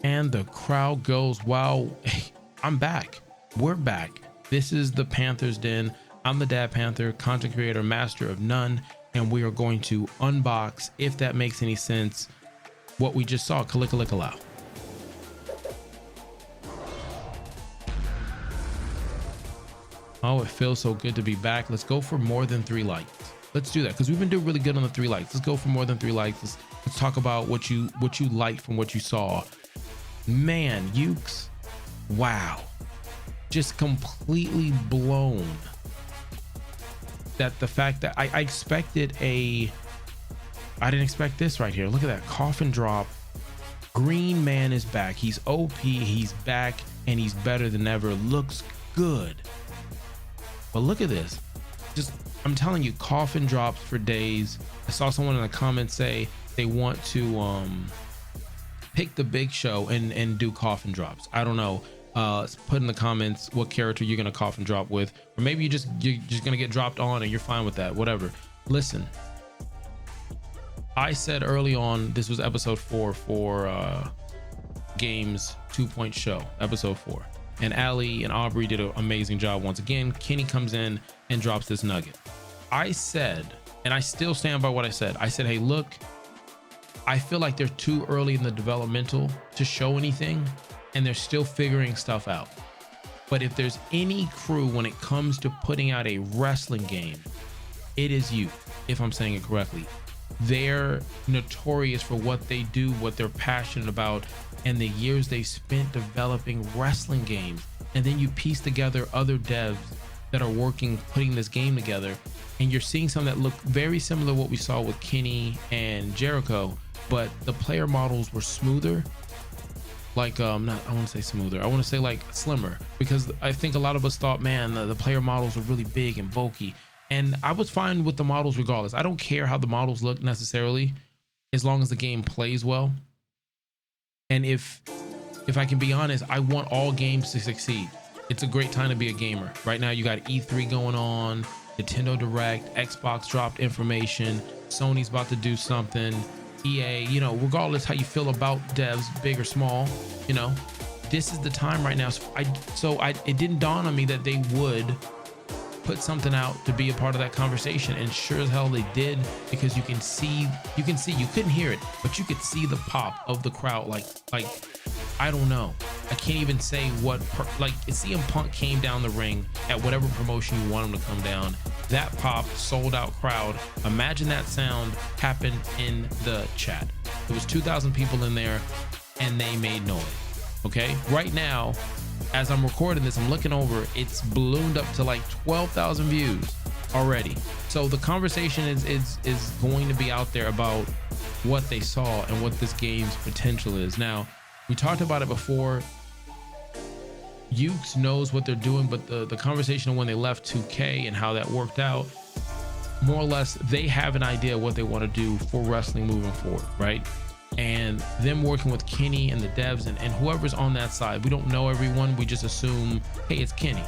and the crowd goes, wow, I'm back. We're back. This is the Panthers Den. I'm the Dad Panther, content creator, master of none, and we are going to unbox, if that makes any sense, what we just saw. Kalikalikala. Oh, it feels so good to be back. Let's go for more than 3 likes. Let's do that because we've been doing really good on the 3 likes. Let's go for more than 3 likes. Let's talk about what you liked from what you saw. Man, Ukes, wow, just completely blown. That the fact that I expected I didn't expect this right here. Look at that coffin drop. Green Man is back. He's OP. He's back and he's better than ever. Looks good. But look at this. Just, I'm telling you, coffin drops for days. I saw someone in the comments say they want to pick the Big Show and do coffin drops. I don't know. Put in the comments what character you're gonna coffin drop with, or maybe you're just gonna get dropped on and you're fine with that. Whatever. Listen, I said early on, this was episode 4 for Games 2 Show, episode 4. And Ali and Aubrey did an amazing job once again. Kenny comes in and drops this nugget. I said, and I still stand by what I said. I said, hey, look, I feel like they're too early in the developmental to show anything, and they're still figuring stuff out. But if there's any crew when it comes to putting out a wrestling game, it is you, if I'm saying it correctly. They're notorious for what they do, what they're passionate about, and the years they spent developing wrestling games. And then you piece together other devs that are working, putting this game together, and you're seeing some that look very similar to what we saw with Kenny and Jericho, but the player models were smoother. Like I want to say smoother, I want to say like slimmer, because I think a lot of us thought, man, the player models were really big and bulky, and I was fine with the models regardless. I don't care how the models look necessarily, as long as the game plays well. And if I can be honest, I want all games to succeed. It's a great time to be a gamer. Right now you got E3 going on, Nintendo Direct, Xbox dropped information, Sony's about to do something, EA, you know, regardless how you feel about devs, big or small, you know, this is the time right now. So it didn't dawn on me that they would put something out to be a part of that conversation, and sure as hell they did, because you couldn't hear it, but you could see the pop of the crowd. Like I don't know, I can't even say what, like CM Punk came down the ring at whatever promotion you want him to come down, that pop, sold out crowd. Imagine that sound happened in the chat. There was 2,000 people in there and they made noise. Okay, right now as I'm recording this, I'm looking over, it's ballooned up to like 12,000 views already. So the conversation is going to be out there about what they saw and what this game's potential is. Now, we talked about it before. Ukes knows what they're doing, but the conversation of when they left 2K and how that worked out, more or less, they have an idea what they want to do for wrestling moving forward, right? And them working with Kenny and the devs and whoever's on that side. We don't know everyone. We just assume, hey, it's Kenny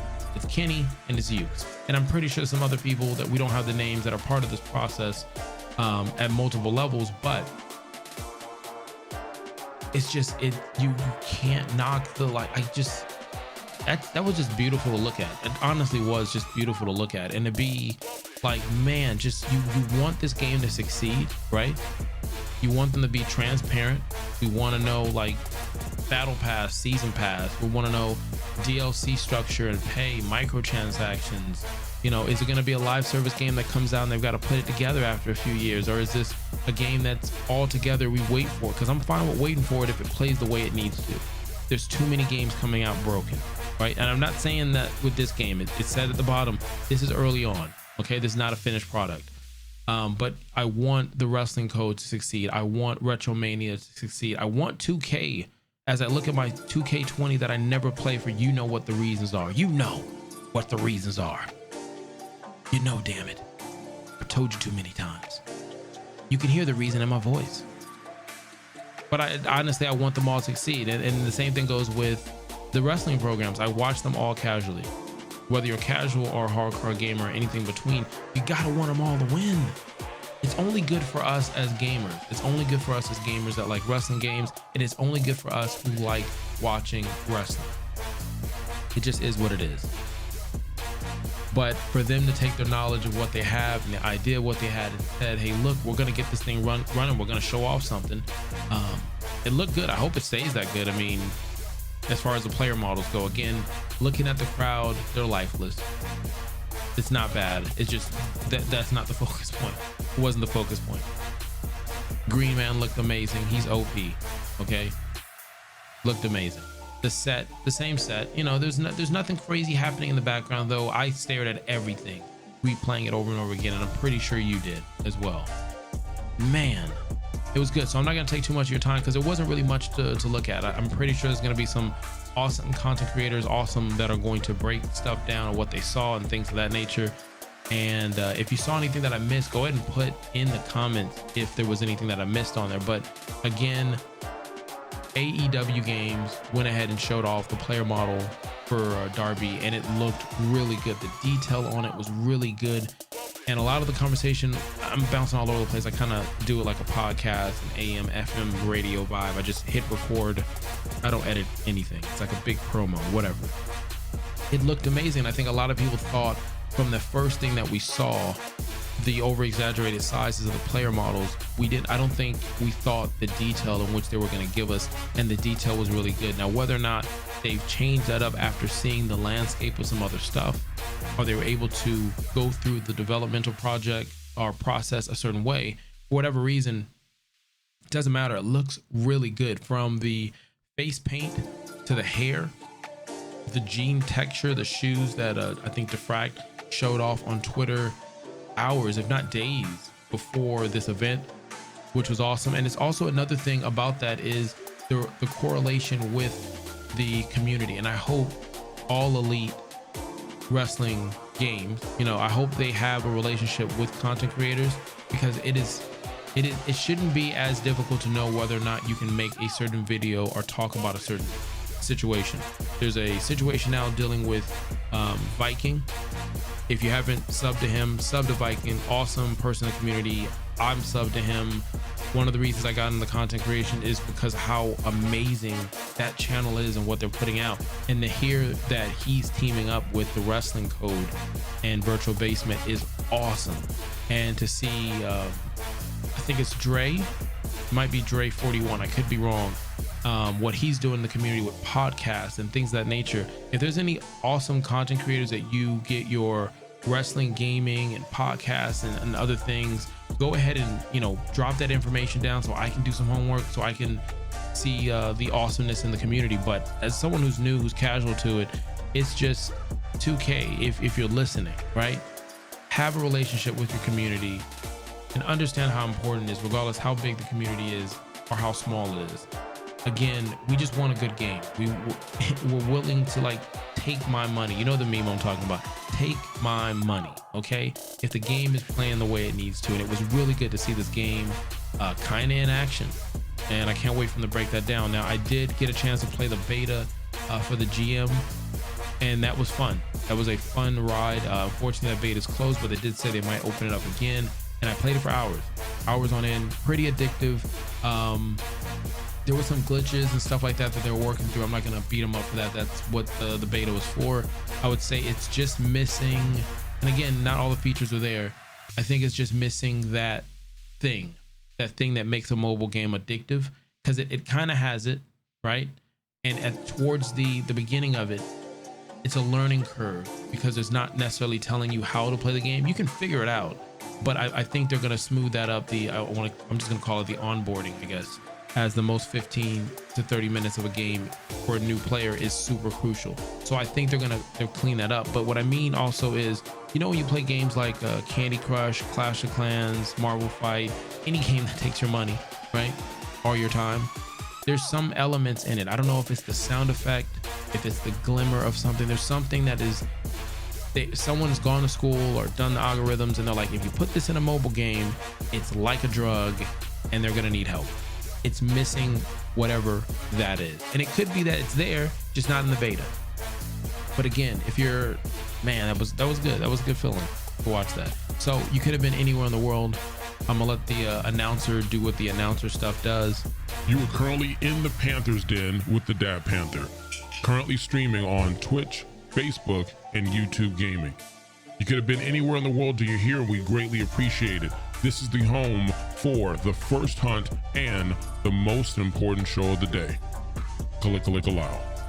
and it's Ukes. And I'm pretty sure some other people that we don't have the names that are part of this process at multiple levels, but it's just, you can't knock the, like, that was just beautiful to look at. It honestly was just beautiful to look at. And to be like, man, just you want this game to succeed, right? You want them to be transparent. We want to know, like, battle pass, season pass. We want to know DLC structure and pay, microtransactions. You know, is it going to be a live service game that comes out and they've got to put it together after a few years? Or is this a game that's all together we wait for? Because I'm fine with waiting for it if it plays the way it needs to. There's too many games coming out broken, right? And I'm not saying that with this game. It said at the bottom, this is early on. Okay, this is not a finished product. But I want the wrestling code to succeed. I want Retromania to succeed. I want 2K, as I look at my 2K20 that I never play for, you know what the reasons are. You know what the reasons are. You know, damn it. I've told you too many times. You can hear the reason in my voice. But honestly, I want them all to succeed. And the same thing goes with the wrestling programs. I watch them all casually. Whether you're casual or hardcore gamer or anything between, you gotta want them all to win. it's only good for us as gamers. It's only good for us as gamers that like wrestling games. It is only good for us who like watching wrestling. It just is what it is. But for them to take their knowledge of what they have and the idea of what they had and said, hey, look, we're going to get this thing running. We're going to show off something. It looked good. I hope it stays that good. I mean, as far as the player models go, again, looking at the crowd, they're lifeless. It's not bad. It's just that's not the focus point. It wasn't the focus point. Green Man looked amazing. He's OP. Okay. Looked amazing. The set, the same set, you know, there's nothing crazy happening in the background, though. I stared at everything, replaying it over and over again, and I'm pretty sure you did as well. Man, it was good. So I'm not going to take too much of your time because there wasn't really much to look at. I'm pretty sure there's going to be some awesome content creators, that are going to break stuff down on what they saw and things of that nature. And if you saw anything that I missed, go ahead and put in the comments if there was anything that I missed on there. But again, AEW Games went ahead and showed off the player model for Darby, and it looked really good. The detail on it was really good. And a lot of the conversation, I'm bouncing all over the place. I kind of do it like a podcast, an AM, FM radio vibe. I just hit record. I don't edit anything. It's like a big promo, whatever. It looked amazing. I think a lot of people thought from the first thing that we saw, the over exaggerated sizes of the player models, I don't think we thought the detail in which they were going to give us, and the detail was really good. Now, whether or not they've changed that up after seeing the landscape of some other stuff, or they were able to go through the developmental project or process a certain way, for whatever reason, it doesn't matter. It looks really good, from the face paint to the hair, the jean texture, the shoes that I think Defract showed off on Twitter hours, if not days, before this event, which was awesome. And it's also another thing about that is the correlation with the community. And I hope all Elite Wrestling Games, you know, I hope they have a relationship with content creators, because it shouldn't be as difficult to know whether or not you can make a certain video or talk about a certain situation. There's a situation now dealing with Viking. If you haven't subbed to him, sub to Viking. Awesome person in the community. I'm subbed to him. One of the reasons I got into content creation is because how amazing that channel is and what they're putting out. And to hear that he's teaming up with the Wrestling Code and Virtual Basement is awesome. And to see, I think it's Dre, might be Dre 41, I could be wrong. What he's doing in the community with podcasts and things of that nature. If there's any awesome content creators that you get your wrestling, gaming, and podcasts and other things, go ahead and, you know, drop that information down so I can do some homework, so I can see the awesomeness in the community. But as someone who's new, who's casual to it, it's just 2K. If you're listening, right, have a relationship with your community and understand how important it is, regardless how big the community is or how small it is. Again, we just want a good game. We're willing to, like, take my money. You know the meme I'm talking about. Take my money, okay? If the game is playing the way it needs to. And it was really good to see this game kind of in action. And I can't wait for them to break that down. Now, I did get a chance to play the beta for the GM, and that was fun. That was a fun ride. Unfortunately, that beta is closed, but they did say they might open it up again. And I played it for hours on end. Pretty addictive. There were some glitches and stuff like that they were working through. I'm not going to beat them up for that. That's what the beta was for. I would say it's just missing, and again, not all the features are there. I think it's just missing that thing that makes a mobile game addictive, because it kind of has it, right? And towards the beginning of it, it's a learning curve, because it's not necessarily telling you how to play the game. You can figure it out, but I think they're going to smooth that up. I'm just going to call it the onboarding, I guess, as the most 15 to 30 minutes of a game for a new player is super crucial. So I think they'll clean that up. But what I mean also is, you know, when you play games like Candy Crush, Clash of Clans, Marvel Fight, any game that takes your money, right, or your time, there's some elements in it. I don't know if it's the sound effect, if it's the glimmer of something. There's something that is, someone's gone to school or done the algorithms, and they're like, if you put this in a mobile game, it's like a drug, and they're gonna need help. It's missing whatever that is. And it could be that it's there, just not in the beta. But again, if you're, man, that was good. That was a good feeling to watch that. So you could have been anywhere in the world. I'm gonna let the announcer do what the announcer stuff does. You are currently in the Panther's Den with the Dad Panther, currently streaming on Twitch, Facebook, and YouTube Gaming. You could have been anywhere in the world you're here, and we greatly appreciate it. This is the home for the first hunt and the most important show of the day. Kalika Lika Lao.